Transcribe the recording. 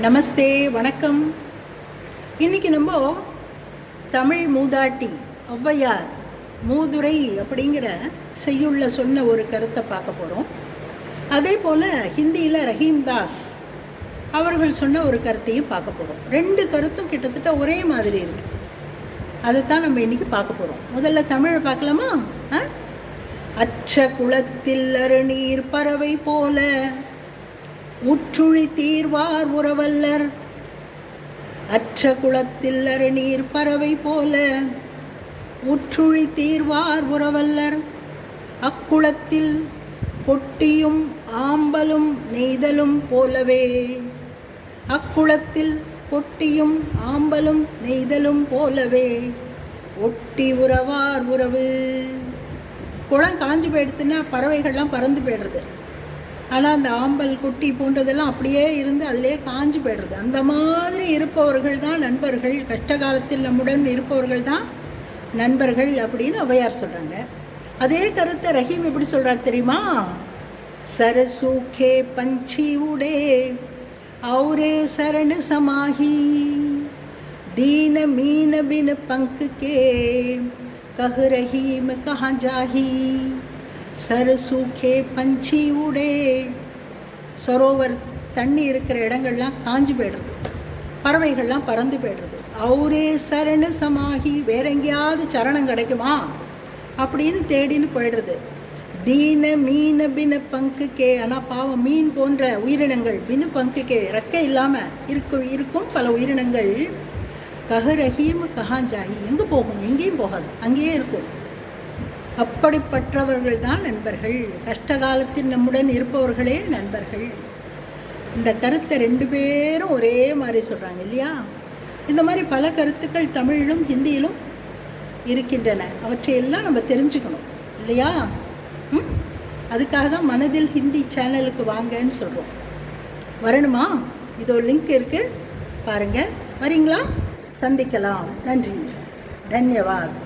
நமஸ்தே, வணக்கம். இன்றைக்கி நம்ம தமிழ் மூதாட்டி ஔவையார் மூதுரை அப்படிங்கிற செய்யுள்ள சொன்ன ஒரு கருத்தை பார்க்க போகிறோம். அதே போல் ஹிந்தியில் ரஹீம்தாஸ் அவர்கள் சொன்ன ஒரு கருத்தையும் பார்க்க போகிறோம். ரெண்டு கருத்தும் கிட்டத்தட்ட ஒரே மாதிரி இருக்குது. அதைத்தான் நம்ம இன்றைக்கி பார்க்க போகிறோம். முதல்ல தமிழை பார்க்கலாமா? அற்ற குளத்தில் அருநீர் பறவை போல உற்றுழி தீர்வார் உறவல்லர். அற்ற குளத்தில் அருநீர் பறவை போல உற்றுழி தீர்வார் உறவல்லர். அக்குளத்தில் கொட்டியும் ஆம்பலும் நெய்தலும் போலவே. அக்குளத்தில் கொட்டியும் ஆம்பலும் நெய்தலும் போலவே ஒட்டி உறவார் உறவு. குளம் காஞ்சி போயிடுத்துன்னா பறவைகள்லாம் பறந்து போய்டுறது. ஆனால் அந்த ஆம்பல் குட்டி போன்றதெல்லாம் அப்படியே இருந்து அதிலே காஞ்சி போய்டுறது. அந்த மாதிரி இருப்பவர்கள் தான் நண்பர்கள். கஷ்ட காலத்தில் நம்முடன் இருப்பவர்கள் தான் நண்பர்கள் அப்படின்னு ஔவையார் சொல்கிறாங்க. அதே கருத்தை ரஹீம் எப்படி சொல்கிறார் தெரியுமா? சரசூக்கே பஞ்சி உடே औरे शरण समाही दीन मीन बिन पंख के कह रहीम कहाँ जाही. சர சூக்கே பஞ்சி உடே. சரோவர் தண்ணி இருக்கிற இடங்கள்லாம் காஞ்சி போய்டுறது, பறவைகள்லாம் பறந்து போய்டுறது. அவரே சரண சமாகி, வேற எங்கேயாவது சரணம் கிடைக்குமா அப்படின்னு தேடின்னு போய்டுறது. தீன மீன பின பங்கு கே. ஆனால் பாவம் மீன் போன்ற உயிரினங்கள் பின்னு பங்கு கே, ரெக்கை இல்லாமல் இருக்கும் பல உயிரினங்கள். கஹரஹீம் கஹாஞ்சாகி, எங்கே போகும்? எங்கேயும் போகாது, அங்கேயே இருக்கும். அப்படிப்பட்டவர்கள் தான் நண்பர்கள். கஷ்ட காலத்தில் நம்முடன் இருப்பவர்களே நண்பர்கள். இந்த கருத்தை ரெண்டு பேரும் ஒரே மாதிரி சொல்கிறாங்க இல்லையா? இந்த மாதிரி பல கருத்துக்கள் தமிழிலும் ஹிந்தியிலும் இருக்கின்றன. அவற்றையெல்லாம் நம்ம தெரிஞ்சுக்கணும் இல்லையா? அதுக்காக தான் மனதில் ஹிந்தி சேனலுக்கு வாங்கன்னு சொல்கிறோம். வரணுமா? இதோ லிங்க் இருக்குது, பாருங்கள். வரீங்களா? சந்திக்கலாம். நன்றி, தன்யவாத்.